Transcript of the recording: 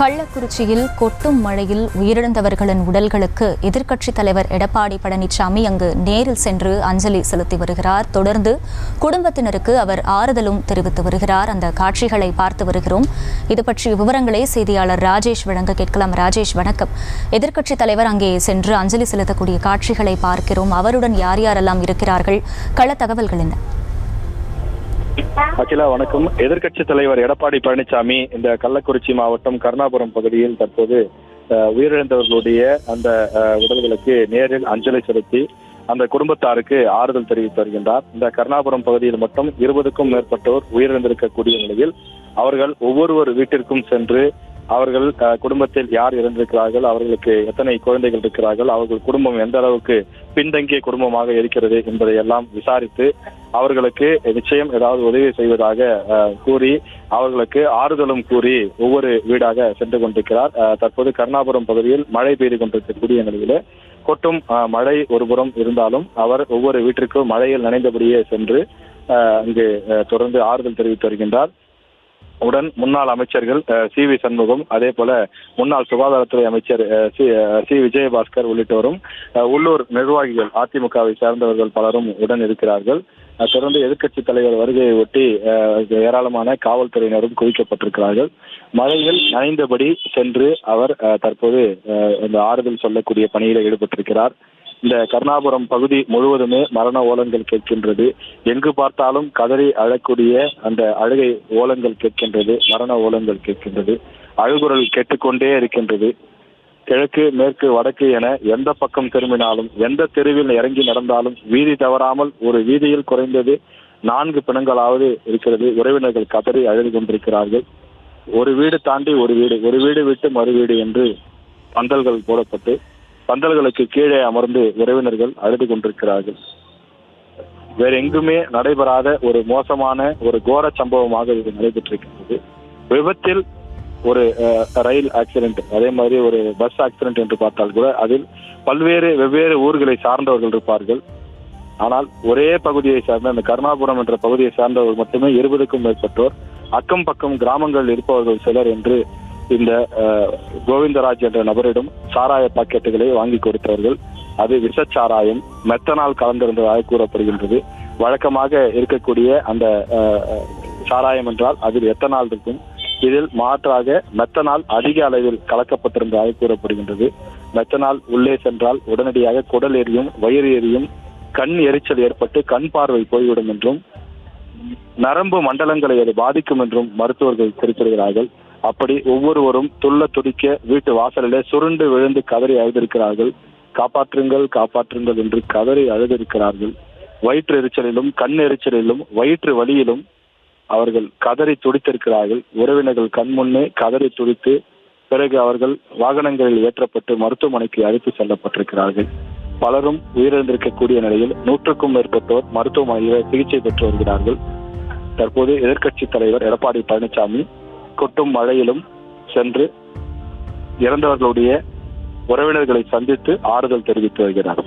கள்ளக்குறிச்சியில் கொட்டும் மழையில் உயிரிழந்தவர்களின் உடல்களுக்கு எதிர்க்கட்சித் தலைவர் எடப்பாடி பழனிசாமி அங்கு நேரில் சென்று அஞ்சலி செலுத்தி வருகிறார். தொடர்ந்து குடும்பத்தினருக்கு அவர் ஆறுதலும் தெரிவித்து வருகிறார். அந்த காட்சிகளை பார்த்து வருகிறோம். இது பற்றிய விவரங்களை செய்தியாளர் ராஜேஷ் வழங்க கேட்கலாம். ராஜேஷ், வணக்கம். எதிர்க்கட்சித் தலைவர் அங்கே சென்று அஞ்சலி செலுத்தக்கூடிய காட்சிகளை பார்க்கிறோம். அவருடன் யார் யாரெல்லாம் இருக்கிறார்கள்? கள தகவல்கள் என்ன? அகிலா, வணக்கம். எதிர்க்கட்சி தலைவர் எடப்பாடி பழனிசாமி இந்த கள்ளக்குறிச்சி மாவட்டம் கருணாபுரம் பகுதியில் தற்போது உயிரிழந்தவர்களுடைய அந்த உடல்களுக்கு நேரில் அஞ்சலி செலுத்தி அந்த குடும்பத்தாருக்கு ஆறுதல் தெரிவித்து வருகின்றார். இந்த கருணாபுரம் பகுதியில் மட்டும் 20க்கும் மேற்பட்டோர் உயிரிழந்திருக்கக்கூடிய நிலையில் அவர்கள் ஒவ்வொரு வீட்டிற்கும் சென்று அவர்கள் குடும்பத்தில் யார் இறந்திருக்கிறார்கள், அவர்களுக்கு எத்தனை குழந்தைகள் இருக்கிறார்கள், அவர்கள் குடும்பம் எந்த அளவுக்கு பின்தங்கிய குடும்பமாக இருக்கிறது என்பதை எல்லாம் விசாரித்து அவர்களுக்கு நிச்சயம் ஏதாவது உதவி செய்வதாக கூறி அவர்களுக்கு ஆறுதலும் கூறி ஒவ்வொரு வீடாக சென்று கொண்டிருக்கிறார். தற்போது கருணாபுரம் பகுதியில் மழை பெய்து கொண்டிருக்கக்கூடிய நிலையில கொட்டும் மழை ஒருபுறம் இருந்தாலும் அவர் ஒவ்வொரு வீட்டிற்கும் மழையில் நனைந்தபடியே சென்று அங்கு தொடர்ந்து ஆறுதல் தெரிவித்து வருகின்றார். உடன் முன்னாள் அமைச்சர்கள் சி.வி. சண்முகம், அதே போல முன்னாள் சுகாதாரத்துறை அமைச்சர் சி. விஜயபாஸ்கர் உள்ளிட்டோரும் உள்ளூர் நிர்வாகிகள் அதிமுகவை சேர்ந்தவர்கள் பலரும் உடன் இருக்கிறார்கள். தொடர்ந்து எதிர்க்கட்சி தலைவர் வருகையை ஒட்டி ஏராளமான காவல்துறையினரும் குவிக்கப்பட்டிருக்கிறார்கள். மழையில் நனைந்தபடி சென்று அவர் தற்போது இந்த ஆறுதல் சொல்லக்கூடிய பணியில் ஈடுபட்டிருக்கிறார். இந்த கருணாபுரம் பகுதி முழுவதுமே மரண ஓலங்கள் கேட்கின்றது. எங்கு பார்த்தாலும் கதறி அழக்கூடிய அந்த அழுகை ஓலங்கள் கேட்கின்றது, மரண ஓலங்கள் கேட்கின்றது. அழுகுரல் கேட்டுக்கொண்டே இருக்கின்றது. கிழக்கு, மேற்கு, வடக்கு என எந்த பக்கம் திரும்பினாலும், எந்த தெருவில் இறங்கி நடந்தாலும் வீதி தவறாமல் ஒரு வீதியில் குறைந்தது 4 பிணங்களாவது இருக்கிறது. உறவினர்கள் கதறி அழுது கொண்டிருக்கிறார்கள். ஒரு வீடு தாண்டி ஒரு வீடு விட்டு மறு வீடு என்று பந்தல்கள் போடப்பட்டு பந்தல்களுக்கு கீழே அமர்ந்து உறவினர்கள் அழுது கொண்டிருக்கிறார்கள். வேற எங்குமே நடைபெறாத ஒரு மோசமான ஒரு கோர சம்பவமாக இது நடைபெற்றிருக்கிறது. விபத்தில் ஒரு ரயில் ஆக்சிடென்ட், அதே மாதிரி ஒரு பஸ் ஆக்சிடென்ட் என்று பார்த்தால் கூட அதில் வெவ்வேறு ஊர்களை சார்ந்தவர்கள் இருப்பார்கள். ஆனால் ஒரே பகுதியை சார்ந்த அந்த கருணாபுரம் என்ற பகுதியை சார்ந்தவர்கள் மட்டுமே 20க்கும் மேற்பட்டோர், அக்கம் பக்கம் கிராமங்கள் இருப்பவர்கள் சிலர் என்று இந்த கோவிந்தராஜ் என்ற நபரிடம் சாராய பாக்கெட்டுகளை வாங்கி கொடுத்தவர்கள். அது விஷச்சாராயம், மெத்தனால் கலந்திருந்ததாக கூறப்படுகின்றது. வழக்கமாக இருக்கக்கூடிய அந்த சாராயம் என்றால் அதில் எத்தனால் இருக்கும். இதில் மாற்றாக மெத்தனால் அதிக அளவில் கலக்கப்பட்டிருந்ததாக கூறப்படுகின்றது. மெத்தனால் உள்ளே சென்றால் உடனடியாக குடல் எரியும், வயிறு எரியும், கண் எரிச்சல் ஏற்பட்டு கண் பார்வை போய்விடும் என்றும், நரம்பு மண்டலங்களை அது பாதிக்கும் என்றும் மருத்துவர்கள் குறிப்பிடுகிறார்கள். அப்படி ஒவ்வொருவரும் துள்ள துடிக்க வீட்டு வாசலிலே சுருண்டு விழுந்து கதறி அழுதிருக்கிறார்கள். காப்பாற்றுங்கள் என்று கதறி அழுதிருக்கிறார்கள். வயிற்று எரிச்சலிலும், கண் எரிச்சலிலும், வயிற்று வலியிலும் அவர்கள் கதறி துடித்திருக்கிறார்கள். உறவினர்கள் கண் முன்னே கதறி துடித்து பிறகு அவர்கள் வாகனங்களில் ஏற்றப்பட்டு மருத்துவமனைக்கு அழைத்து செல்லப்பட்டிருக்கிறார்கள். பலரும் உயிரிழந்திருக்கக்கூடிய நிலையில் 100க்கும் மேற்பட்டோர் மருத்துவமனையில் சிகிச்சை பெற்று வருகிறார்கள். தற்போது எதிர்க்கட்சி தலைவர் எடப்பாடி பழனிசாமி கொட்டும் மழையிலும் சென்று இறந்தவர்களுடைய உறவினர்களை சந்தித்து ஆறுதல் தெரிவித்து வருகிறார்.